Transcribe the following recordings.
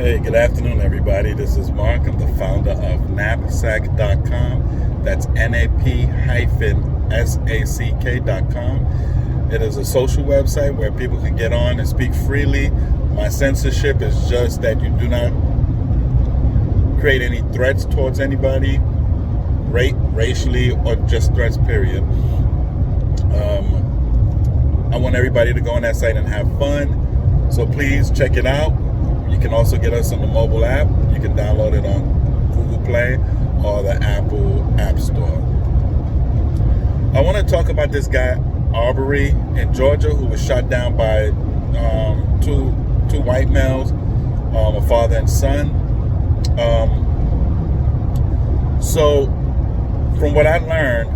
Hey, good afternoon, everybody. This is Mark. I'm the founder of knapsack.com. That's NAP-SACK.com. It is a social website where people can get on and speak freely. My censorship is just that you do not create any threats towards anybody, racially, or just threats, period. I want everybody to go on that site and have fun. So please check it out. You can also get us on the mobile app. You can download it on Google Play or the Apple App Store. I want to talk about this guy, Arbery, in Georgia, who was shot down by two white males, a father and son. So from what I learned,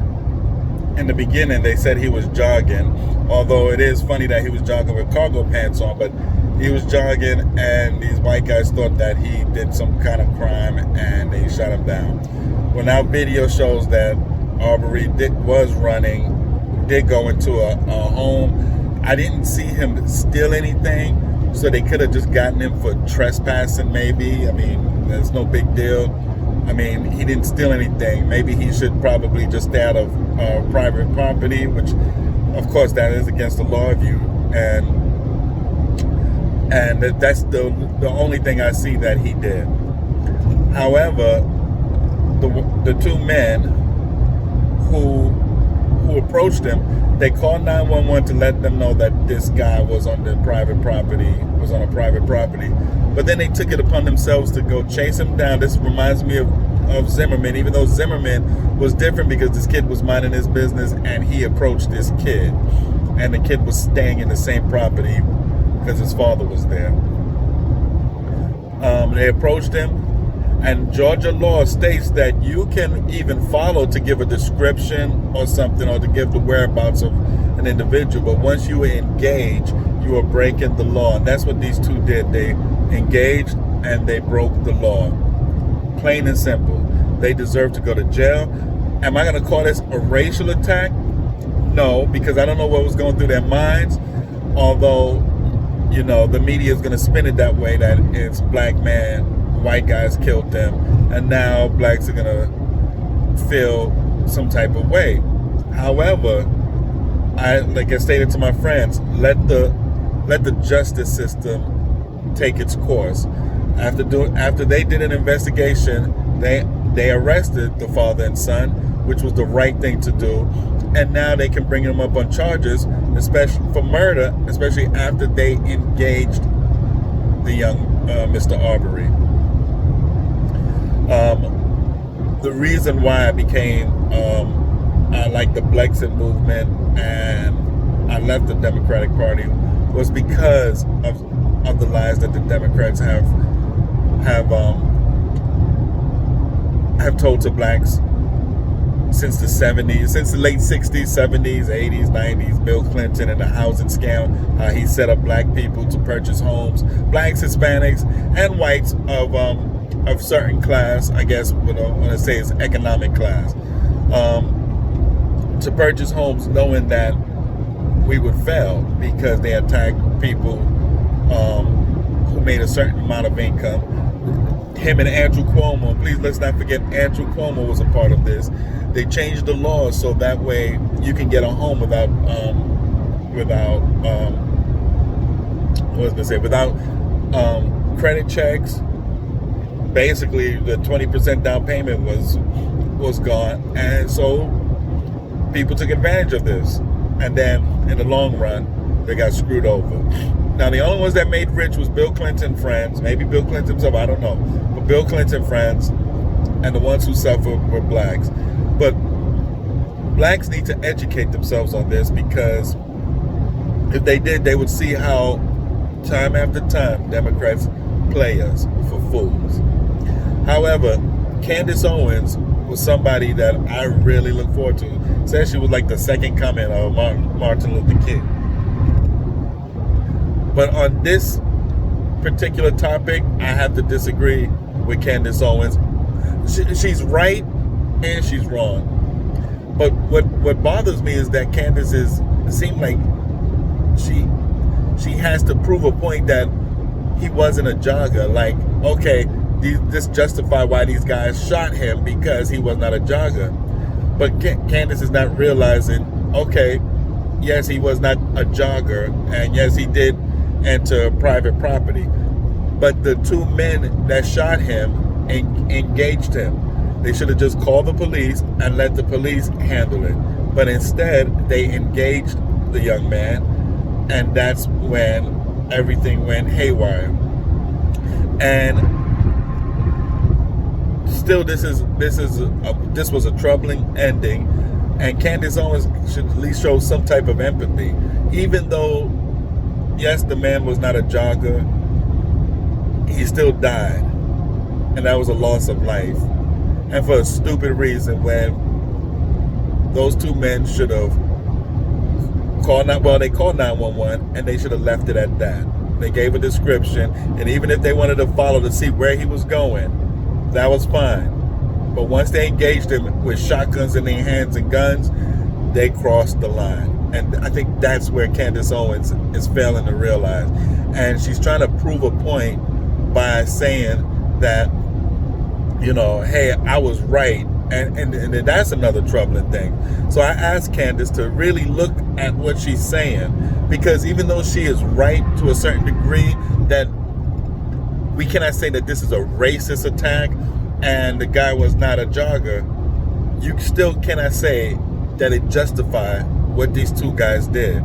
in the beginning, they said he was jogging, although it is funny that he was jogging with cargo pants on, but he was jogging and these white guys thought that he did some kind of crime and they shot him down. Well, now video shows that Arbery was running, did go into a home. I didn't see him steal anything, so they could have just gotten him for trespassing maybe. I mean, there's no big deal. I mean, he didn't steal anything. Maybe he should probably just stay out of private property, which, of course, that is against the law of you. And that's the only thing I see that he did. However, the two men who approached him, they called 911 to let them know that this guy was on a private property. But then they took it upon themselves to go chase him down. This reminds me of Zimmerman, even though Zimmerman was different because this kid was minding his business and he approached this kid. And the kid was staying in the same property because his father was there. They approached him, and Georgia law states that you can even follow to give a description or something, or to give the whereabouts of an individual. But once you engage, you are breaking the law. And that's what these two did. They engaged and they broke the law. Plain and simple. They deserve to go to jail. Am I going to call this a racial attack? No, because I don't know what was going through their minds. Although, you know, the media is going to spin it that way, that it's black man, white guys killed them, and now blacks are going to feel some type of way. However, like I stated to my friends, let the justice system take its course. After they did an investigation, they arrested the father and son, which was the right thing to do. And now they can bring him up on charges, especially for murder, especially after they engaged the young Mr. Arbery. The reason why I like the Brexit movement and I left the Democratic Party was because of the lies that the Democrats have told to blacks since the 70s, since the late 60s, 70s, 80s, 90s, Bill Clinton and the housing scam, how he set up black people to purchase homes, blacks, Hispanics, and whites of certain class, I guess what I want to say is economic class, to purchase homes knowing that we would fail because they attacked people who made a certain amount of income. Him and Andrew Cuomo, please let's not forget Andrew Cuomo was a part of this. They changed the laws so that way you can get a home without credit checks. Basically, the 20% down payment was gone, and so people took advantage of this. And then in the long run, they got screwed over. Now, the only ones that made rich was Bill Clinton friends, maybe Bill Clinton himself, I don't know, but Bill Clinton friends, and the ones who suffered were blacks. But blacks need to educate themselves on this, because if they did, they would see how time after time Democrats play us for fools. However, Candace Owens was somebody that I really look forward to. Said she was like the second coming of Martin Luther King. But on this particular topic, I have to disagree with Candace Owens. She's right and she's wrong. But what bothers me is that Candace seems like she has to prove a point that he wasn't a jogger. Like, okay, this justify why these guys shot him, because he was not a jogger. But Candace is not realizing, okay, yes, he was not a jogger, and yes, he did enter private property. But the two men that shot him engaged him. They should have just called the police and let the police handle it. But instead, they engaged the young man, and that's when everything went haywire. And still, this was a troubling ending, and Candace Owens should at least show some type of empathy, even though, yes, the man was not a jogger. He still died, and that was a loss of life, and for a stupid reason, when those two men should have they called 911, and they should have left it at that. They gave a description, and even if they wanted to follow to see where he was going, that was fine. But once they engaged him with shotguns in their hands and guns, they crossed the line. And I think that's where Candace Owens is failing to realize. And she's trying to prove a point by saying that, hey, I was right. And that's another troubling thing. So I asked Candace to really look at what she's saying, because even though she is right to a certain degree, that we cannot say that this is a racist attack and the guy was not a jogger, you still cannot say that it justifies what these two guys did.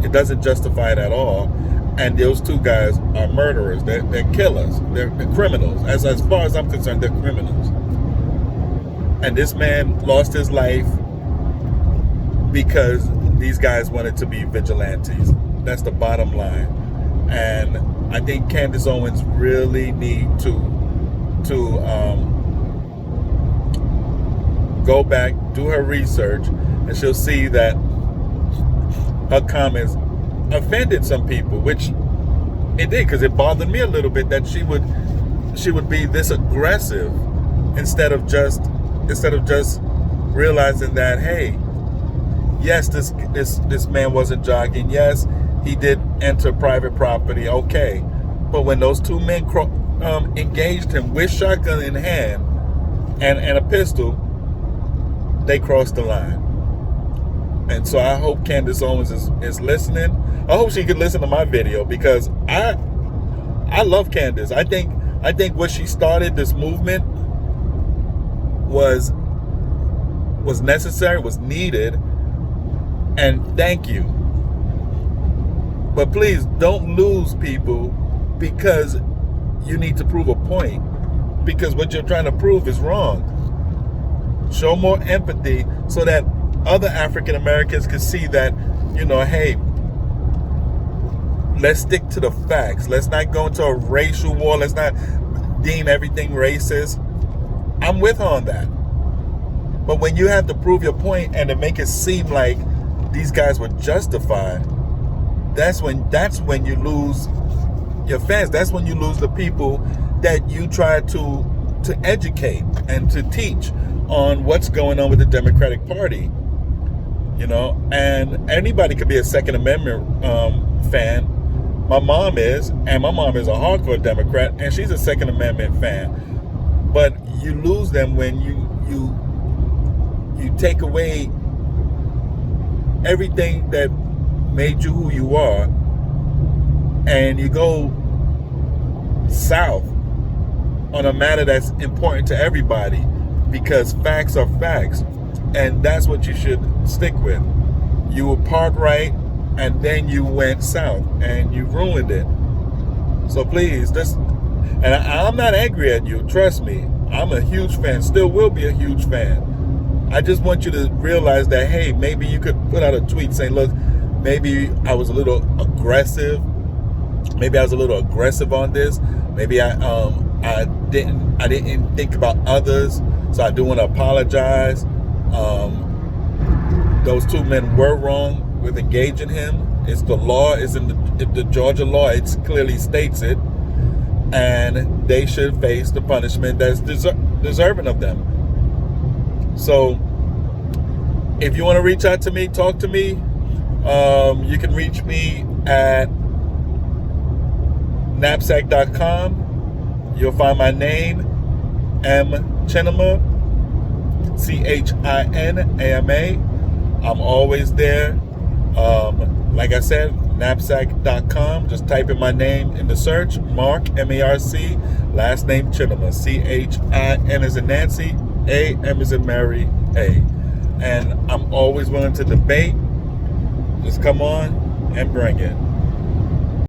It doesn't justify it at all. And those two guys are murderers. They're killers. They're criminals. As far as I'm concerned, they're criminals. And this man lost his life because these guys wanted to be vigilantes. That's the bottom line. And I think Candace Owens really need to go back, do her research, and she'll see that her comments offended some people, which it did, because it bothered me a little bit that she would be this aggressive instead of just realizing that, hey, yes, this man wasn't jogging. Yes, he did enter private property. Okay, but when those two men engaged him with shotgun in hand and a pistol, they crossed the line. And so I hope Candace Owens is listening. I hope she could listen to my video, because I love Candace. I think what she started, this movement, was necessary, was needed, and thank you. But please don't lose people because you need to prove a point, because what you're trying to prove is wrong. Show more empathy so that other African Americans can see that, hey, let's stick to the facts. Let's not go into a racial war. Let's not deem everything racist. I'm with her on that. But when you have to prove your point and to make it seem like these guys were justified, that's when you lose your fans. That's when you lose the people that you try to educate and to teach on what's going on with the Democratic Party. And anybody could be a Second Amendment fan. My mom is, and my mom is a hardcore Democrat, and she's a Second Amendment fan. But you lose them when you take away everything that made you who you are, and you go south on a matter that's important to everybody, because facts are facts, and that's what you should stick with. You were part right, and then you went south, and you ruined it. So please, and I'm not angry at you, trust me. I'm a huge fan, still will be a huge fan. I just want you to realize that, hey, maybe you could put out a tweet saying, look, maybe I was a little aggressive. Maybe I was a little aggressive on this. Maybe I didn't think about others. So I do want to apologize. Those two men were wrong with engaging him. It's the law, it's in the Georgia law. It clearly states it. And they should face the punishment that's deserving of them. So if you want to reach out to me, talk to me, you can reach me at Knapsack.com. You'll find my name, M. Chinema, CHINAMA. I'm always there. Like I said, knapsack.com. Just type in my name in the search. Mark, M-A-R-C. Last name Chinema, CHIN as in Nancy, A-M as in Mary, A. And I'm always willing to debate. Just come on and bring it.